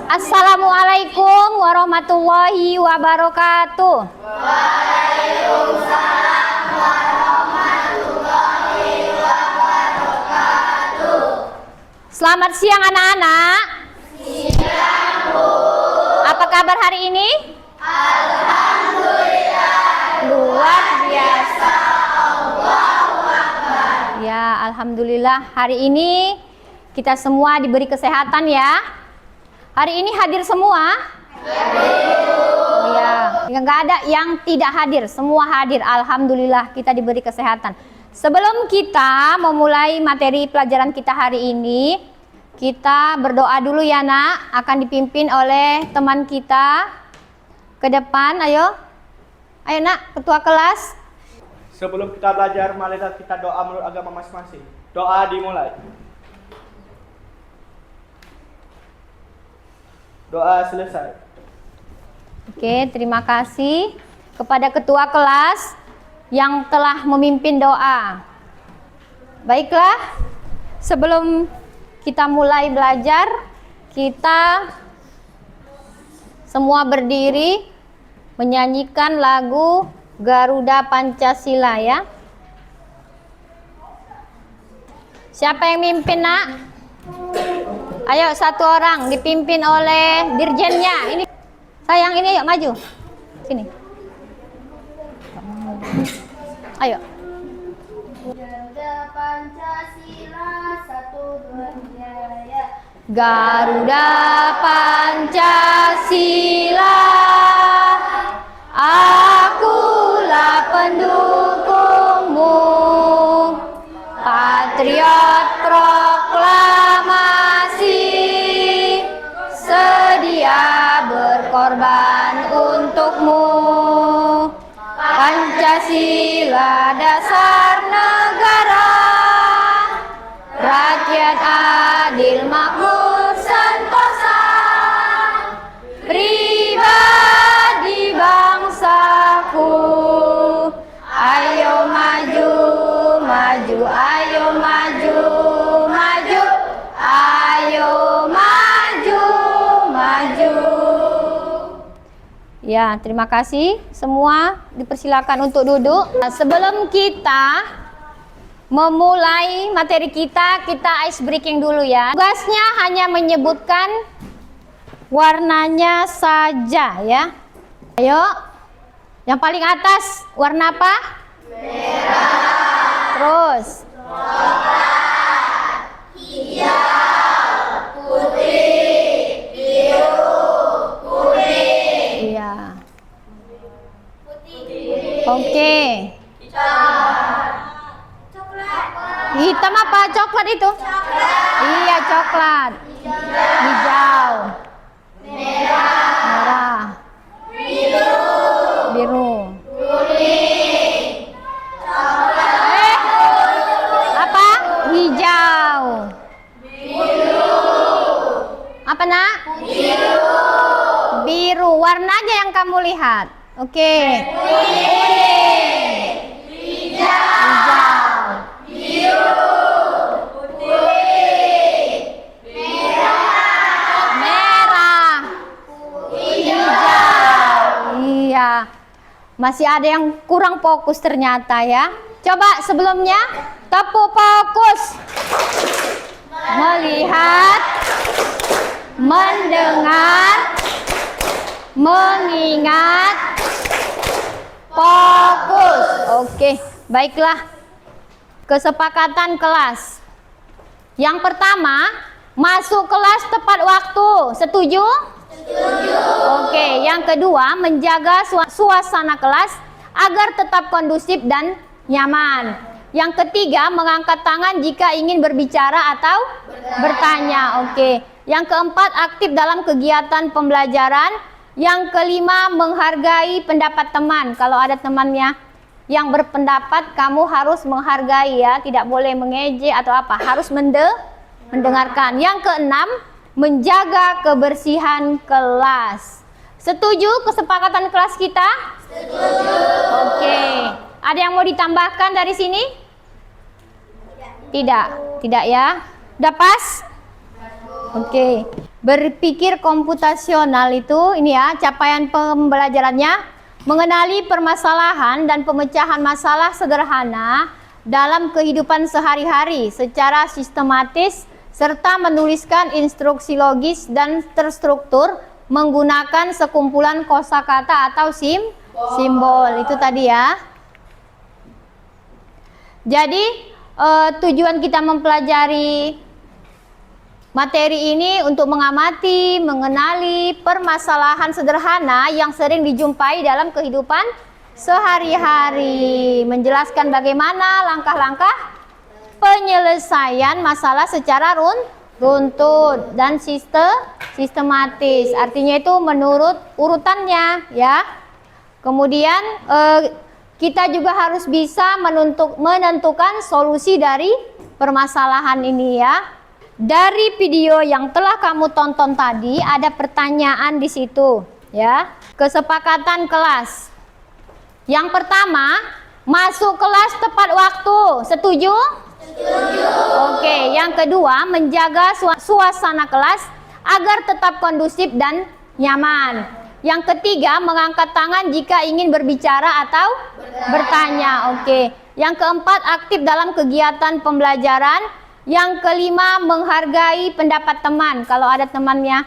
Assalamualaikum warahmatullahi wabarakatuh. Waalaikumsalam warahmatullahi wabarakatuh. Selamat siang anak-anak. Siang, Bu. Apa kabar hari ini? Alhamdulillah. Luar biasa. Allahu Akbar. Ya, alhamdulillah hari ini kita semua diberi kesehatan ya. Hari ini hadir semua? Ya, nggak ada yang tidak hadir, semua hadir. Alhamdulillah kita diberi kesehatan. Sebelum kita memulai materi pelajaran kita hari ini, kita berdoa dulu ya nak. Akan dipimpin oleh teman kita ke depan. Ayo nak, ketua kelas. Sebelum kita belajar, marilah kita doa menurut agama masing-masing. Doa dimulai. Doa selesai. Oke, terima kasih kepada ketua kelas yang telah memimpin doa. Baiklah, sebelum kita mulai belajar, kita semua berdiri menyanyikan lagu Garuda Pancasila ya. Siapa yang mimpin nak? Ayo satu orang dipimpin oleh dirjennya. Ini sayang, ini yuk maju sini. Ayo. Garuda Pancasila 1, 2, 3 ya. Garuda Pancasila, akulah pendukungmu, patriot proklamasi, sedia berkorban untukmu. Pancasila dasar negara, rakyat adil makmur sentosa, pribadi bangsaku. Ayo maju, maju, ayo maju, maju, ayo maju, maju. Ya, terima kasih. Semua dipersilakan untuk duduk. Nah, sebelum kita memulai materi kita ice breaking dulu ya. Tugasnya hanya menyebutkan warnanya saja ya. Ayo, yang paling atas warna apa? Merah. Terus? Coklat, hijau, putih, biru, kuning. Iya. Putih, Oke. coklat, Hitam apa? Coklat itu? Iya, coklat. Hijau. Merah. Biru. kuning, Apa? Hijau. Apa nak? Biru. Warnanya yang kamu lihat. Oke. Hijau. Merah. Hijau. Iya. Masih ada yang kurang fokus ternyata ya. Coba sebelumnya tepuk fokus. Melihat, mendengar, mengingat, fokus. Oke, baiklah. Kesepakatan kelas. Yang pertama, masuk kelas tepat waktu. Setuju? Setuju. Oke, yang kedua, menjaga suasana kelas agar tetap kondusif dan nyaman. Yang ketiga, mengangkat tangan jika ingin berbicara atau bertanya. Oke. Yang keempat, aktif dalam kegiatan pembelajaran. Yang kelima, menghargai pendapat teman. Kalau ada temannya yang berpendapat, kamu harus menghargai ya, tidak boleh mengejek atau apa, harus mendengarkan. Yang keenam, menjaga kebersihan kelas. Setuju kesepakatan kelas kita? Setuju. Oke. Ada yang mau ditambahkan dari sini? Tidak ya. Udah pas? Oke. Berpikir komputasional itu ini ya capaian pembelajarannya mengenali permasalahan dan pemecahan masalah sederhana dalam kehidupan sehari-hari secara sistematis serta menuliskan instruksi logis dan terstruktur menggunakan sekumpulan kosakata atau simbol. Itu tadi ya. Jadi tujuan kita mempelajari materi ini untuk mengamati, mengenali permasalahan sederhana yang sering dijumpai dalam kehidupan sehari-hari, menjelaskan bagaimana langkah-langkah penyelesaian masalah secara runtut dan sistematis. Artinya itu menurut urutannya ya. Kemudian kita juga harus bisa menentukan solusi dari permasalahan ini ya. Dari video yang telah kamu tonton tadi ada pertanyaan di situ ya. Kesepakatan kelas. Yang pertama, masuk kelas tepat waktu. Setuju? Setuju. Oke, yang kedua, menjaga suasana kelas agar tetap kondusif dan nyaman. Yang ketiga, mengangkat tangan jika ingin berbicara atau bertanya. Oke. Yang keempat, aktif dalam kegiatan pembelajaran. Yang kelima, menghargai pendapat teman. Kalau ada temannya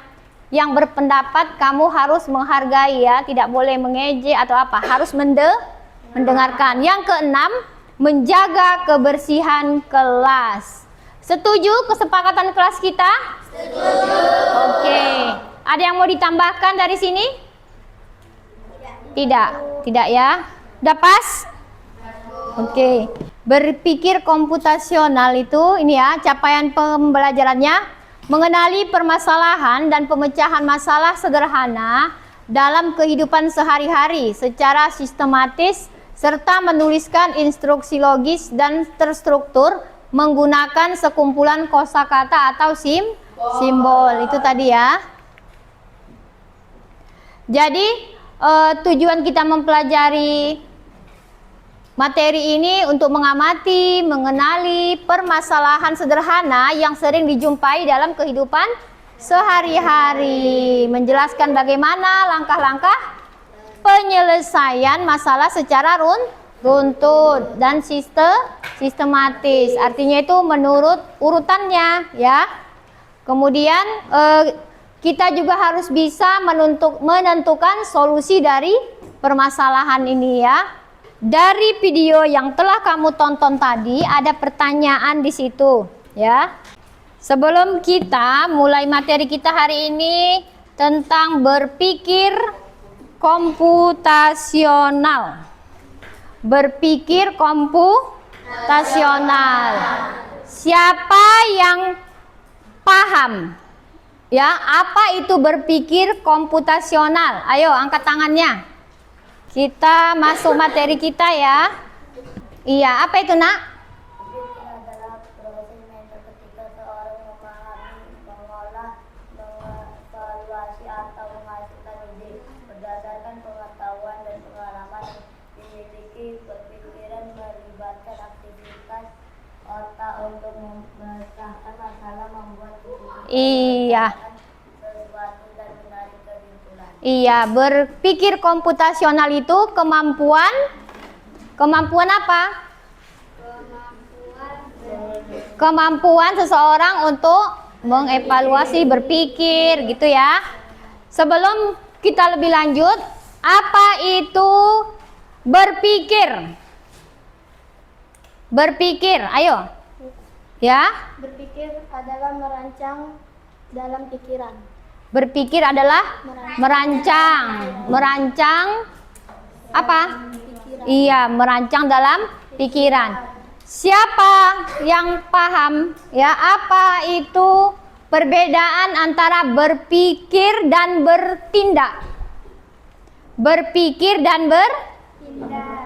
yang berpendapat, kamu harus menghargai ya, tidak boleh mengejek atau apa, harus mendengarkan. Yang keenam, menjaga kebersihan kelas. Setuju kesepakatan kelas kita? Setuju. Oke. Ada yang mau ditambahkan dari sini? Tidak ya. Udah pas? Oke. Berpikir komputasional itu ini ya capaian pembelajarannya mengenali permasalahan dan pemecahan masalah sederhana dalam kehidupan sehari-hari secara sistematis serta menuliskan instruksi logis dan terstruktur menggunakan sekumpulan kosakata atau simbol. Itu tadi ya. Jadi tujuan kita mempelajari materi ini untuk mengamati, mengenali permasalahan sederhana yang sering dijumpai dalam kehidupan sehari-hari, menjelaskan bagaimana langkah-langkah penyelesaian masalah secara runtut dan sistematis. Artinya itu menurut urutannya ya. Kemudian kita juga harus bisa menentukan solusi dari permasalahan ini ya. Dari video yang telah kamu tonton tadi ada pertanyaan di situ ya. Sebelum kita mulai materi kita hari ini tentang berpikir komputasional. Berpikir komputasional. Siapa yang paham ya apa itu berpikir komputasional? Ayo angkat tangannya. Kita masuk materi kita ya. Iya, apa itu nak? Berpikir adalah proses mental ketika seorang memahami, mengolah, mengevaluasi atau menghasilkan ide berdasarkan pengetahuan dan pengalaman yang dimiliki. Berpikiran melibatkan aktivitas otak untuk memecahkan masalah, membuat keputusan, Iya. sesuatu dan menarik kesimpulan. Iya, berpikir komputasional itu kemampuan apa? Kemampuan seseorang untuk mengevaluasi, berpikir gitu ya. Sebelum kita lebih lanjut, apa itu berpikir? Berpikir, ayo. Ya? Berpikir adalah merancang dalam pikiran. Berpikir adalah merancang. Merancang apa? Iya, merancang dalam pikiran. Siapa yang paham ya apa itu perbedaan antara berpikir dan bertindak? Berpikir dan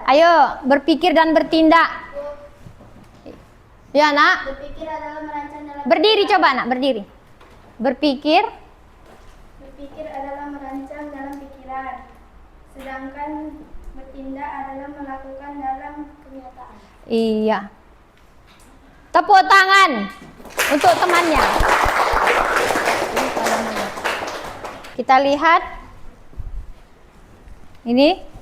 Ayo, berpikir dan bertindak. Ya, nak. Berpikir adalah merancang dalam Berdiri coba, nak, berdiri. Berpikir adalah merancang dalam pikiran, sedangkan bertindak adalah melakukan dalam kenyataan. Iya. Tepuk tangan untuk temannya. Kita lihat. Ini.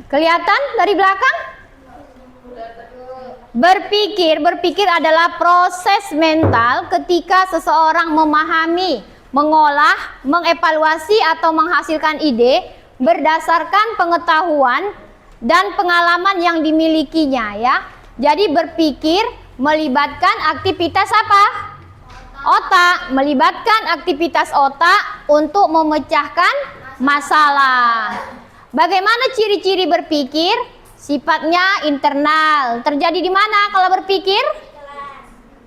Kelihatan dari belakang? Berpikir adalah proses mental ketika seseorang memahami, mengolah, mengevaluasi atau menghasilkan ide berdasarkan pengetahuan dan pengalaman yang dimilikinya ya. Jadi berpikir melibatkan aktivitas apa? Otak, melibatkan aktivitas otak untuk memecahkan masalah. Bagaimana ciri-ciri berpikir? Sifatnya internal. Terjadi di mana kalau berpikir?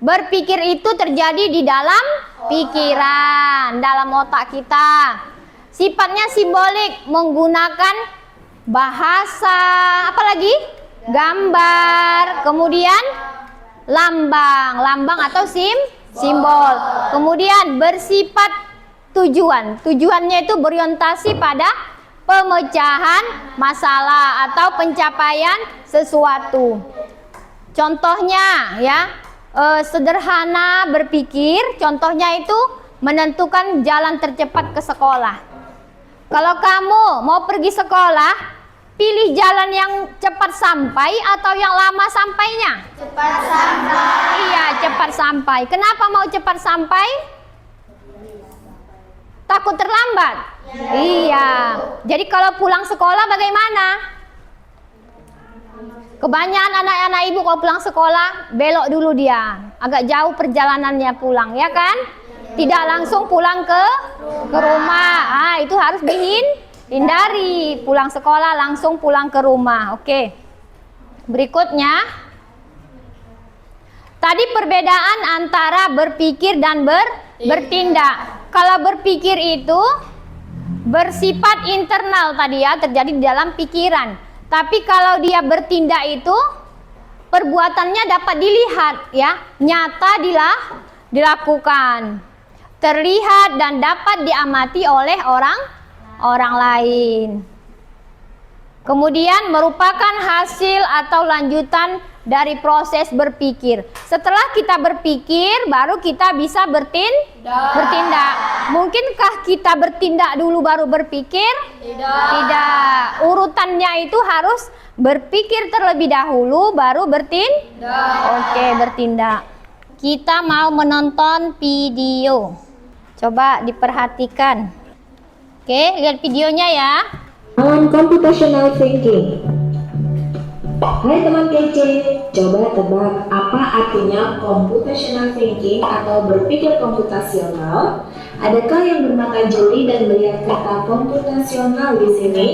Berpikir itu terjadi di dalam pikiran, dalam otak kita. Sifatnya simbolik, menggunakan bahasa, apa lagi? Gambar, kemudian lambang atau simbol. Kemudian bersifat tujuan. Tujuannya itu berorientasi pada pemecahan masalah atau pencapaian sesuatu. Contohnya ya, sederhana berpikir, contohnya itu menentukan jalan tercepat ke sekolah. Kalau kamu mau pergi sekolah, pilih jalan yang cepat sampai atau yang lama sampainya? Cepat sampai. Iya, cepat sampai. Kenapa mau cepat sampai? Takut terlambat? Iya. Jadi kalau pulang sekolah bagaimana? Kebanyakan anak-anak ibu kalau pulang sekolah belok dulu dia. Agak jauh perjalanannya pulang, ya kan? Tidak langsung pulang ke rumah. Itu harus dihindari. Pulang sekolah langsung pulang ke rumah. Oke. Berikutnya. Tadi perbedaan antara berpikir dan bertindak. Kalau berpikir itu bersifat internal tadi ya, terjadi di dalam pikiran. Tapi kalau dia bertindak itu perbuatannya dapat dilihat ya, nyata dilakukan, terlihat dan dapat diamati oleh orang lain. Kemudian merupakan hasil atau lanjutan dari proses berpikir. Setelah kita berpikir, baru kita bisa bertindak. Mungkinkah kita bertindak dulu baru berpikir? Tidak. Urutannya itu harus berpikir terlebih dahulu, baru bertindak. Oke, bertindak. Kita mau menonton video. Coba diperhatikan. Oke, lihat videonya ya. Computational thinking. Hai teman kece, coba tebak apa artinya computational thinking atau berpikir komputasional? Adakah yang bermata jeli dan melihat kata komputasional di sini?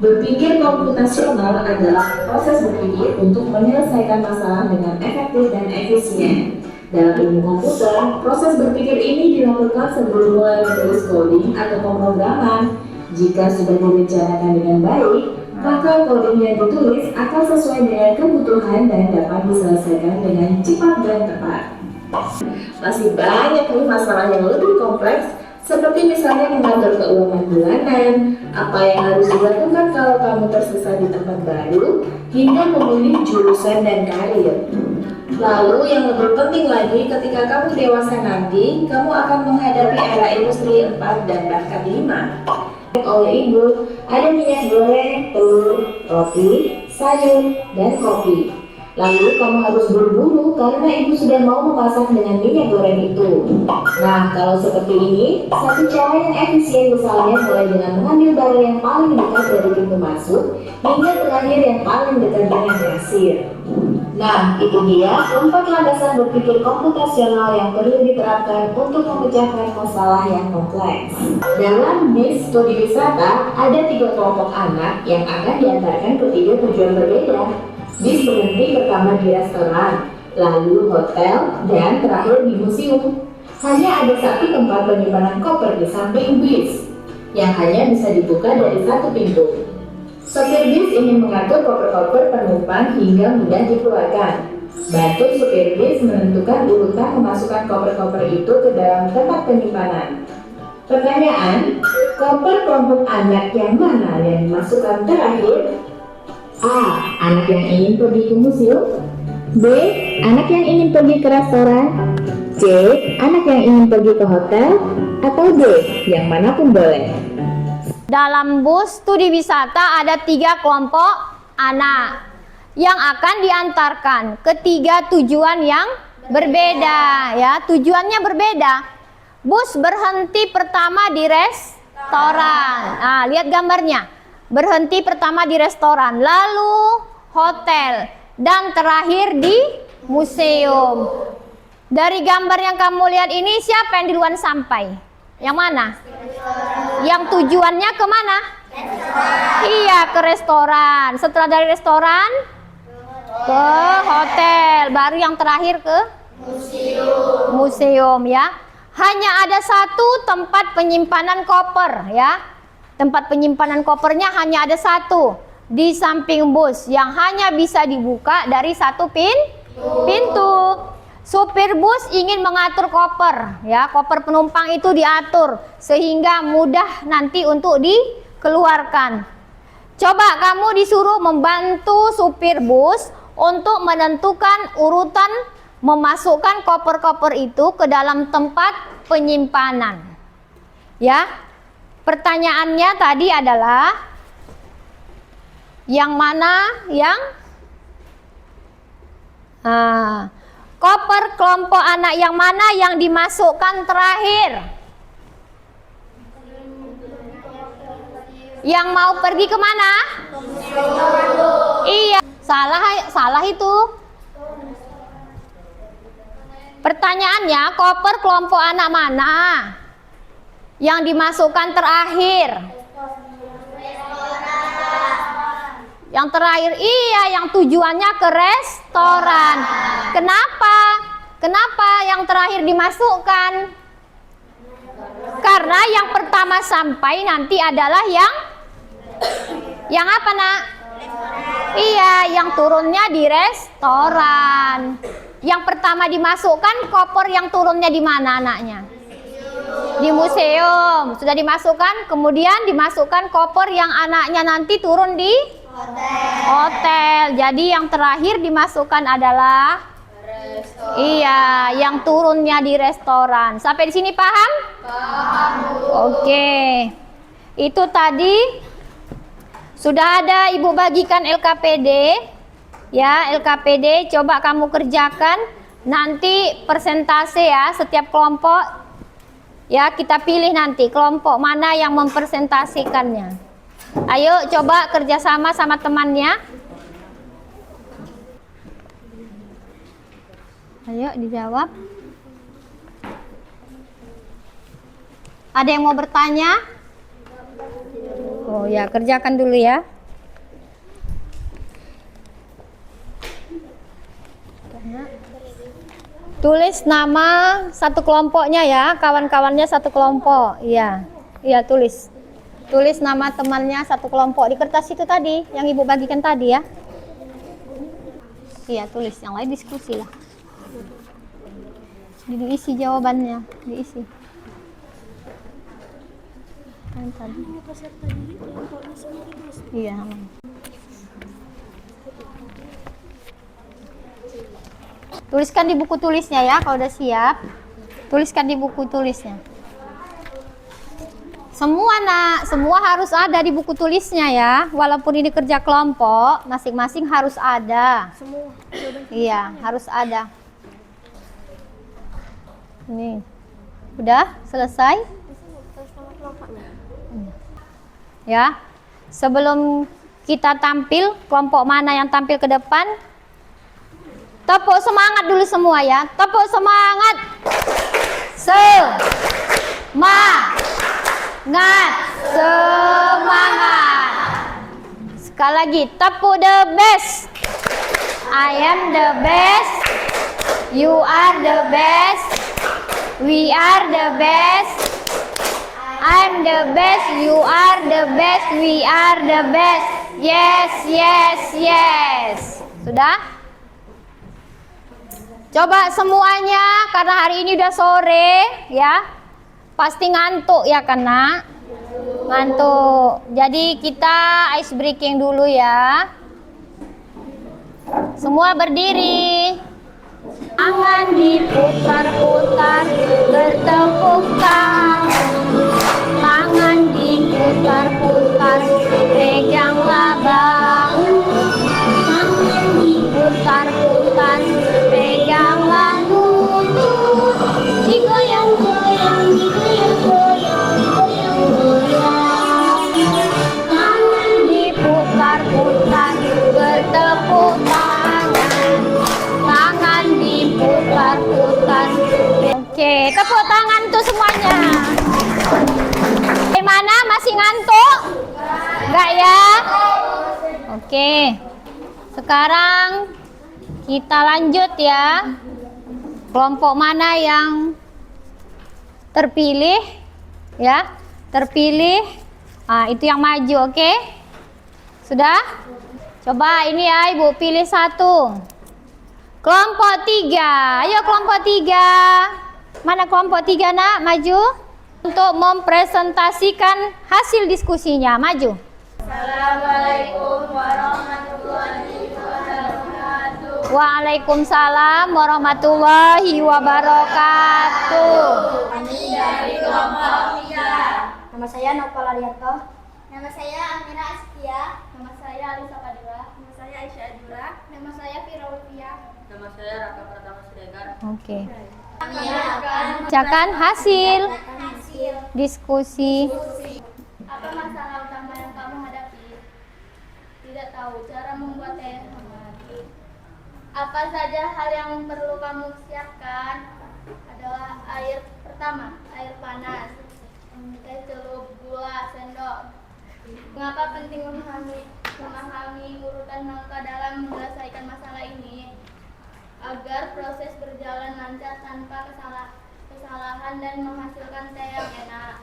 Berpikir komputasional adalah proses berpikir untuk menyelesaikan masalah dengan efektif dan efisien. Dalam ilmu komputer, proses berpikir ini dilakukan sebelum mulai menulis coding atau pemrograman. Jika sudah direncanakan dengan baik, maka coding yang ditulis akan sesuai dengan kebutuhan dan dapat diselesaikan dengan cepat dan tepat. Masih banyak nih masalah yang lebih kompleks, seperti misalnya mengatur keuangan bulanan, apa yang harus dilakukan kalau kamu tersesat di tempat baru, hingga memilih jurusan dan karir. Lalu yang lebih penting lagi, ketika kamu dewasa nanti, kamu akan menghadapi era industri 4 dan bahkan 5. Oleh ibu, ada minyak goreng, telur, roti, sayur, dan kopi. Lalu kamu harus buru-buru karena ibu sudah mau memasak dengan minyak goreng itu. Nah, kalau seperti ini, satu cara yang efisien misalnya mulai dengan mengambil barang yang paling dekat dari pintu masuk hingga terakhir yang paling dekat dengan kasir. Nah, itu dia 4 landasan berpikir komputasional yang perlu diterapkan untuk memecahkan masalah yang kompleks. Dalam bis studi wisata, ada 3 kelompok anak yang akan diantarkan ke 3 tujuan berbeda. Bis berhenti pertama di restoran, lalu hotel, dan terakhir di museum. Hanya ada 1 tempat penyimpanan koper di samping bis, yang hanya bisa dibuka dari 1 pintu. Sopir bis ingin mengatur koper-koper penumpang hingga mudah dikeluarkan. Bantu supir bis menentukan urutan memasukkan koper-koper itu ke dalam tempat penyimpanan. Pertanyaan, koper kelompok anak yang mana yang dimasukkan terakhir? A. Anak yang ingin pergi ke museum. B. Anak yang ingin pergi ke restoran. C. C. Anak yang ingin pergi ke hotel, atau D. Yang manapun boleh. Dalam bus studi wisata ada 3 kelompok anak yang akan diantarkan ke 3 tujuan yang berbeda ya. Tujuannya berbeda. Bus berhenti pertama di restoran. Nah, lihat gambarnya. Berhenti pertama di restoran, lalu hotel, dan terakhir di museum. Dari gambar yang kamu lihat ini, siapa yang duluan sampai? Yang mana? Yang tujuannya kemana? Iya, ke restoran. Setelah dari restoran, ke hotel. Baru yang terakhir ke museum ya. Hanya ada 1 tempat penyimpanan koper ya. Tempat penyimpanan kopernya hanya ada 1 di samping bus yang hanya bisa dibuka dari 1 pintu. Supir bus ingin mengatur koper ya, koper penumpang itu diatur sehingga mudah nanti untuk dikeluarkan. Coba kamu disuruh membantu supir bus untuk menentukan urutan memasukkan koper-koper itu ke dalam tempat penyimpanan. Ya. Pertanyaannya tadi adalah yang mana yang koper kelompok anak yang mana yang dimasukkan terakhir? Yang mau pergi kemana? Iya, salah itu. Pertanyaannya, koper kelompok anak mana yang dimasukkan terakhir? Yang terakhir, iya, yang tujuannya ke restoran. Kenapa? Kenapa yang terakhir dimasukkan? Karena yang pertama sampai nanti adalah yang apa, Nak? Iya, yang turunnya di restoran. Yang pertama dimasukkan koper yang turunnya di mana anaknya? Di museum. Sudah dimasukkan, kemudian dimasukkan koper yang anaknya nanti turun di hotel. Jadi yang terakhir dimasukkan adalah restoran. Iya, yang turunnya di restoran. Sampai di sini paham? Paham. Oke. Itu tadi sudah ada Ibu bagikan LKPD. Ya, LKPD coba kamu kerjakan. Nanti persentase ya, setiap kelompok. Ya, kita pilih nanti kelompok mana yang mempresentasikannya. Ayo coba kerjasama sama temannya. Ayo dijawab. Ada yang mau bertanya? Oh ya, kerjakan dulu ya. Tulis nama satu kelompoknya ya, kawan-kawannya satu kelompok. Iya, iya tulis. Tulis nama temannya satu kelompok di kertas itu tadi, yang Ibu bagikan tadi ya. Iya, tulis. Yang lain diskusi lah. Diisi jawabannya, diisi. Yang tadi. Iya. Tuliskan di buku tulisnya ya, kalau udah siap. Tuliskan di buku tulisnya. Semua nak, semua harus ada di buku tulisnya ya. Walaupun ini kerja kelompok, masing-masing harus ada. Semua. Iya, harus ada. Ini, udah selesai? Ya, sebelum kita tampil, kelompok mana yang tampil ke depan? Tepuk semangat dulu semua ya. Tepuk semangat. Semangat. Sekali lagi, tepuk the best. I am the best. You are the best. We are the best. I'm the best. You are the best. We are the best. Yes, yes, yes. Sudah? Coba semuanya, karena hari ini udah sore ya. Pasti ngantuk ya kan, Nak? Ngantuk. Jadi kita ice breaking dulu ya. Semua berdiri. Tangan diputar-putar. diputar-putar, bertepuk tangan diputar-putar, peganglah bahu. Tangan diputar-putar, peganglah lutut, digoyang-goyang, digoyang-goyang, digoyang-goyang. Tangan diputar-putar, bertepuk tangan diputar-putar. Oke, tepuk tangan tuh semuanya. Gimana? Masih ngantuk? Enggak ya? Oke. Sekarang kita lanjut ya. Kelompok mana yang terpilih? Ya, terpilih. Nah, itu yang maju, oke? Sudah? Coba ini ya, Ibu pilih satu. Kelompok 3. Ayo kelompok 3. Mana kelompok 3 nak? Maju. Untuk mempresentasikan hasil diskusinya. Maju. Assalamualaikum warahmatullahi wabarakatuh. Waalaikumsalam warahmatullahi wabarakatuh. Kami dari kelompok 3. Nama saya Nopal Arianto. Nama saya Amira Askia. Nama saya Alisa Padilla. Nama saya Aisyah Adura. Nama saya Firaufiah. Nama saya Raka Pratama Siregar. Oke. Kami akan Bacakan hasil hasil diskusi. apa masalah utama yang kamu hadapi? Tidak tahu cara membuat teh hangat. Apa saja hal yang perlu kamu siapkan? Adalah air pertama, air panas, teh celup, gula, sendok. Mengapa penting memahami urutan langkah dalam menyelesaikan masalah ini? Agar proses berjalan lancar tanpa kesalahan dan menghasilkan teh yang enak.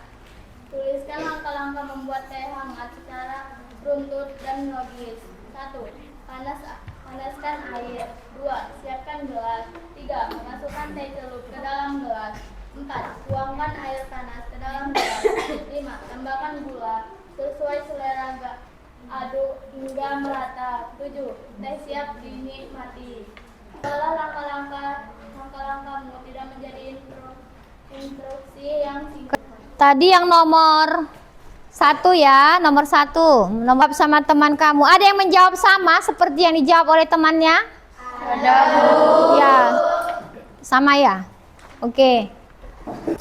Tuliskan langkah-langkah membuat teh hangat secara runtut dan logis. 1. Panaskan air. 2. Siapkan gelas. 3. Masukkan teh celup ke dalam gelas. 4. Tuangkan air panas ke dalam gelas. 5. Tambahkan gula sesuai selera. Aduk hingga merata. 7. Teh siap dinikmati. Setelah langkah-langkahmu tidak menjadi instruksi yang singkat. Tadi yang nomor 1 ya, nomor 1. Nomor sama teman kamu. Ada yang menjawab sama seperti yang dijawab oleh temannya? Ada, Bu. Ya. Sama ya? Oke.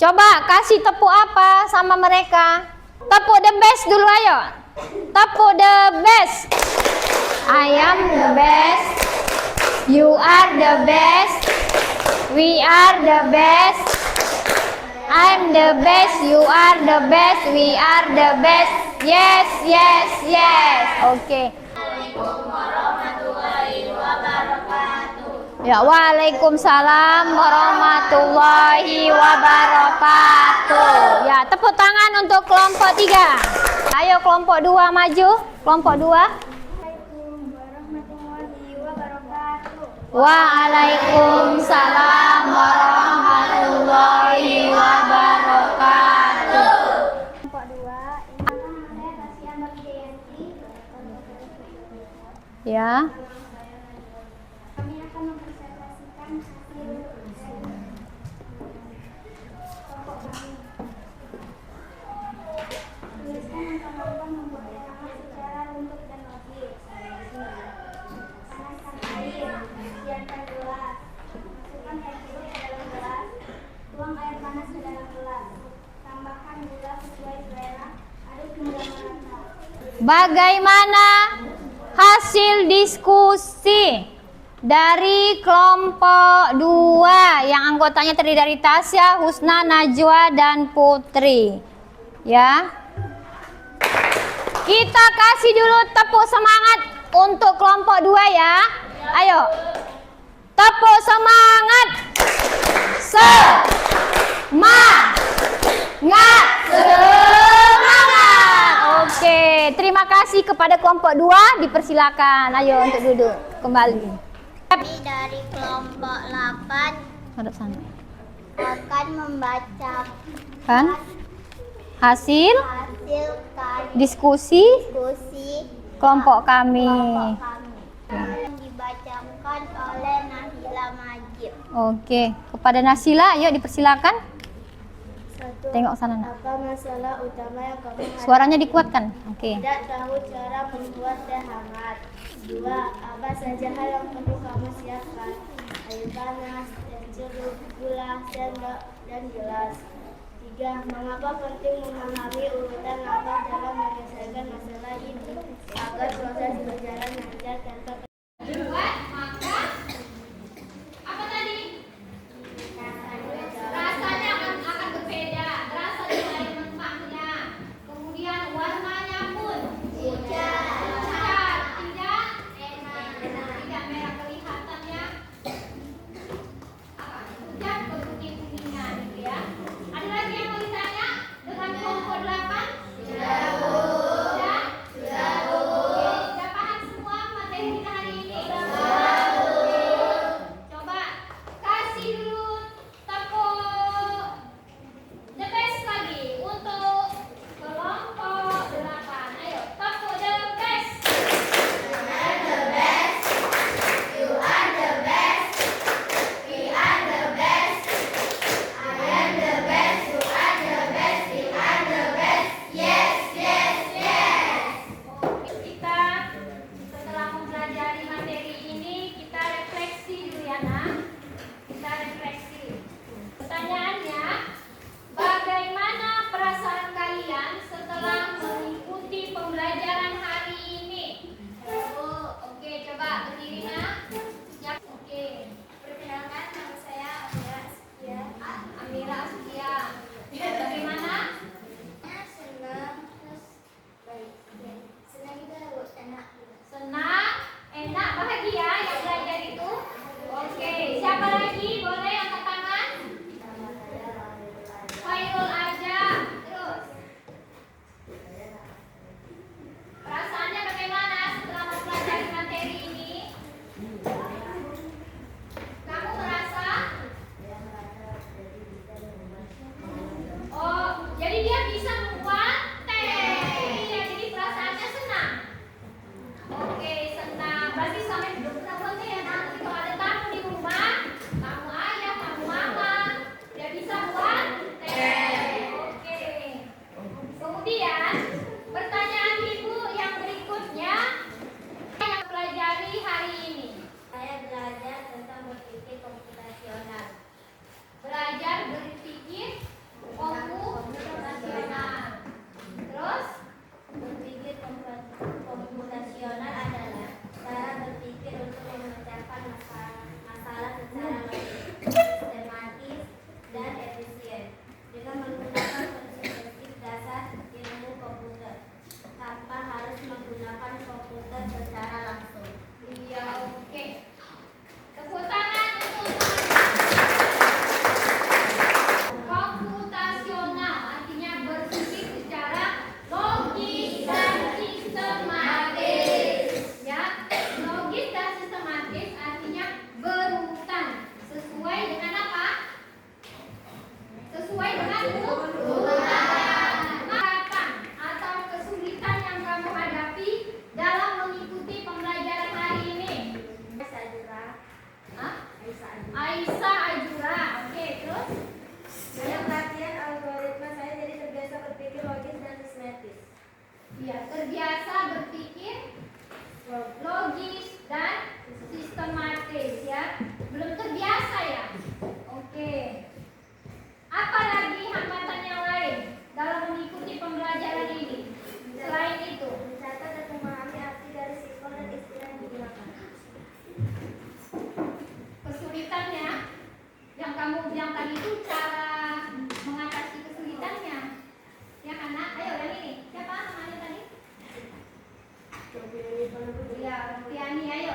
Coba kasih tepuk apa sama mereka? Tepuk the best dulu ayo. Tepuk the best. I am the best. You are the best. We are the best. I'm the best, you are the best, we are the best. Yes, yes, yes. Oke. Assalamualaikum warahmatullahi wabarakatuh. Ya, waalaikumsalam warahmatullahi wabarakatuh. Ya, tepuk tangan untuk kelompok 3. Ayo kelompok 2 maju. Kelompok 2. Assalamualaikum warahmatullahi wabarakatuh. Waalaikumsalam warahmatullahi wabarakatuh. Kelompok 2, ini saya Kasihan bergensi. Ya. Kami akan mempresentasikan hasil kelompok kami. Tuliskan langkah-langkah membuat teh hangat secara runtut dan logis. Panaskan air, siapkan gelas, masukkan teh celup ke dalam gelas, tuang air panas ke dalam gelas, tambahkan gula sesuai selera, aduk hingga merata. Bagaimana hasil diskusi dari kelompok 2 yang anggotanya terdiri dari Tasya, Husna, Najwa, dan Putri? Ya. Kita kasih dulu tepuk semangat untuk kelompok 2 ya. Ayo. Tepuk semangat. Semangat. Oke, terima kasih kepada kelompok 2. Dipersilakan. Ayo untuk duduk kembali. Kami dari kelompok 8 Hadap sana. akan membacakan Kan? Hasil hasil diskusi diskusi kelompok kami. kelompok kami yang dibacakan oleh Nahila Majid. Oke, kepada kepada Nasila, yuk dipersilakan. Satu. Tengok sana nak. Apa masalah utama yang kamu hadapi? Suaranya dikuatkan. Oke. Tidak tahu cara membuat teh hangat. 2. Apa saja hal yang perlu kamu siapkan? Air panas, teh jeruk, gula, sendok, dan gelas. 3. Mengapa penting memahami urutan langkah dalam menyelesaikan masalah ini agar proses berjalan lancar tanpa Maka apa tadi? Rasanya akan berbeda, terasa dari manfaatnya. Kemudian warnanya pun pucat, tidak merah kelihatannya. Apa? Pucat kuning-kuningan gitu ya. Ada lagi yang mau ditanya dengan kelompok 8? Sudah? Oke, sudah paham semua materi kita hari ini? Coba kasih dulu tepuk the best lagi untuk kelompok 8. Ayo, tepuk the best. Kita setelah mempelajari materi ini, kita refleksi dulu ya nak. Kita refleksi. Pertanyaannya, bagaimana perasaan kalian setelah mengikuti pembelajaran hari ini? Oke, coba berdiri nak. Ya, oke. Perkenalkan, nama saya Amira Askia. Amira Askia. Bagaimana? Senang, terus baik. Senang itu enak. Senang, enak, bahagia yang belajar itu. Oke, siapa lagi? Boleh angkat tangan? Khairul aja. Terus. Perasaannya bagaimana setelah mempelajari materi ini? Kamu merasa? Oh, jadi dia bisa membuat teh. Iya, jadi perasaannya senang. Oke, senang. Berarti sampai belum pernah buat teh ya nanti kalau ada tamu di rumah, tamu ayah, tamu mama, dia bisa buat teh. Oke. Kemudian pertanyaan ibu yang berikutnya yang pelajari hari ini. Saya belajar tentang berpikir komputasional. Belajar berpikir komputasional. Terus Berpikir komputasional adalah cara berpikir untuk memecahkan masalah secara logis, sistematis, dan efisien dengan menggunakan prinsip dasar ilmu komputer tanpa harus menggunakan komputer secara langsung. iya, oke. Tepuk tangan untuk komputasional, artinya berpikir secara logis dan sistematis. Ya, logis dan sistematis artinya berurutan sesuai dengan apa? Sesuai dengan urutan. Hambatan atau kesulitan yang kamu hadapi dalam mengikuti pembelajaran hari ini. Hah? Aisyah Ajura. Oke, terus? Dalam latihan algoritma saya jadi terbiasa berpikir logis dan sistematis. Iya, terbiasa berpikir logis dan sistematis ya. Belum terbiasa ya. Oke. Apa lagi hambatan yang lain dalam mengikuti pembelajaran ini? Selain itu, Mencatat dan memahami arti dari simbol dan istilah yang digunakan. kesulitannya yang kamu bilang tadi itu cara mengatasi kesulitannya. Ya kan, Nak? Ayo yang ini. Siapa namanya tadi? Ya, Tiani, ayo.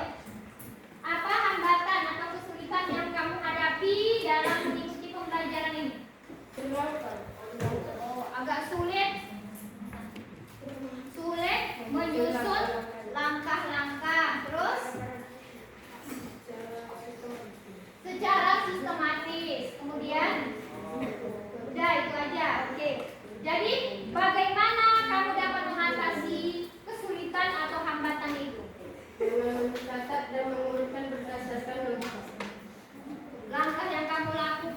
Apa hambatan atau kesulitan yang kamu hadapi dalam mengikuti pembelajaran ini? Oh, agak sulit menyusun langkah-langkah. Terus secara sistematis. Kemudian udah itu aja. Oke. Jadi bagaimana kamu dapat mengatasi kesulitan atau hambatan itu? Dengan mencatat dan mengurutkan berdasarkan logika. Langkah yang kamu lakukan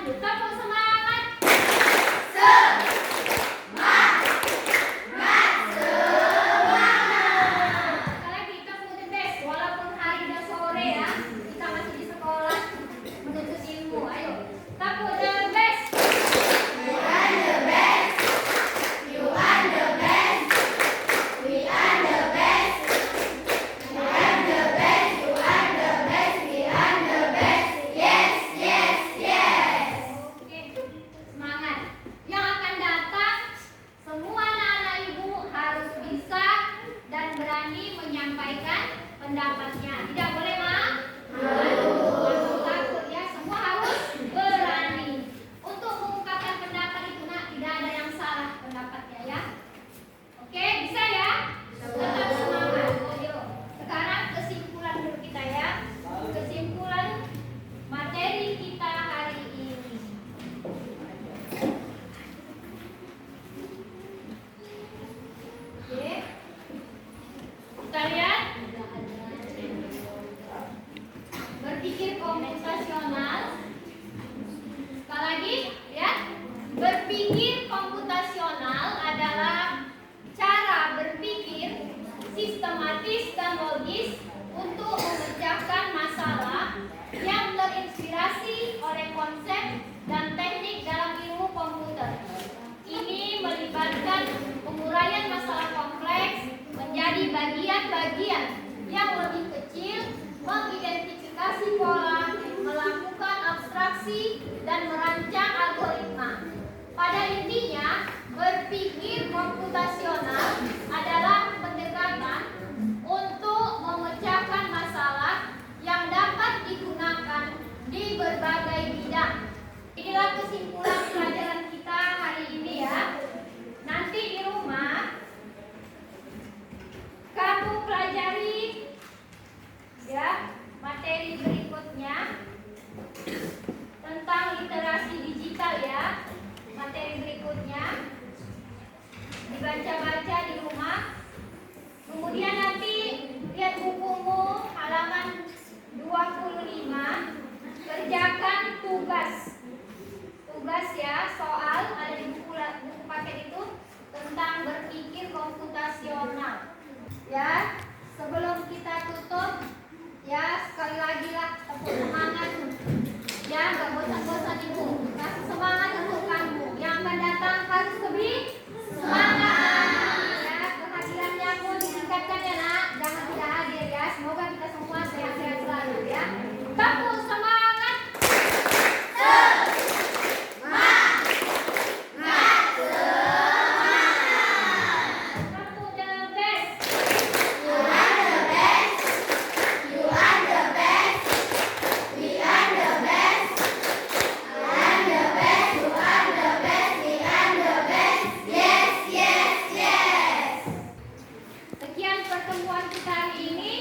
lanjut. Tepuk semangat. Sekali lagi, tepuk the best. Walaupun hari udah sore ya, kita masih di sekolah menuntut ilmu. Ayo, tepuk the best. Oke, semangat. Yang akan datang, semua anak-anak ibu harus bisa dan berani menyampaikan pendapatnya. Tidak boleh takut ya, semua harus berani. Untuk mengungkapkan pendapat itu nak, tidak ada yang salah pendapatnya ya. Oke, bisa ya? Tetap semangat. Ayo. Sekarang kesimpulan dulu kita ya. Kesimpulan materi kita hari ini. Oke. Kita lihat. Berpikir komputasional. Sekali lagi, lihat. Berpikir komputasional adalah cara berpikir sistematis dan logis untuk memecahkan masalah yang terinspirasi oleh konsep dan teknik dalam ilmu komputer. Ini melibatkan penguraian masalah kompleks menjadi bagian-bagian yang lebih kecil, mengidentifikasi pola, melakukan abstraksi, dan merancang algoritma. Pada intinya, berpikir komputasional adalah pendekatan untuk memecahkan masalah yang dapat digunakan di berbagai bidang. Inilah kesimpulan pelajaran kita hari ini ya. Nanti di rumah kamu pelajari ya materi berikutnya tentang literasi digital ya. Materi berikutnya dibaca-baca di rumah. Kemudian nanti lihat bukumu halaman 25, kerjakan tugas ya, soal ada di buku paket itu tentang berpikir komputasional ya. Sebelum kita tutup ya, sekali lagi lah tepuk semangat ya, gak bosan-bosan ibu, kasih semangat untuk kamu yang akan datang, harus lebih semangat ya. Kehadirannya pun ditingkatkan ya nak, jangan tidak hadir ya. Semoga kita semua sehat-sehat selalu ya. Tepuk semangat. Tepuk the best. Sekian pertemuan kita hari ini.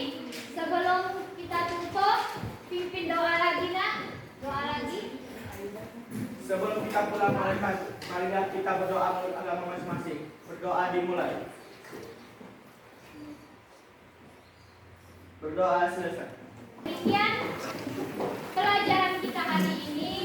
Sebelum kita tutup, pimpin doa lagi nak. Doa lagi. Sebelum kita pulang, marilah kita berdoa menurut agama masing-masing. Berdoa dimulai. Berdoa selesai. Demikian pelajaran kita hari ini.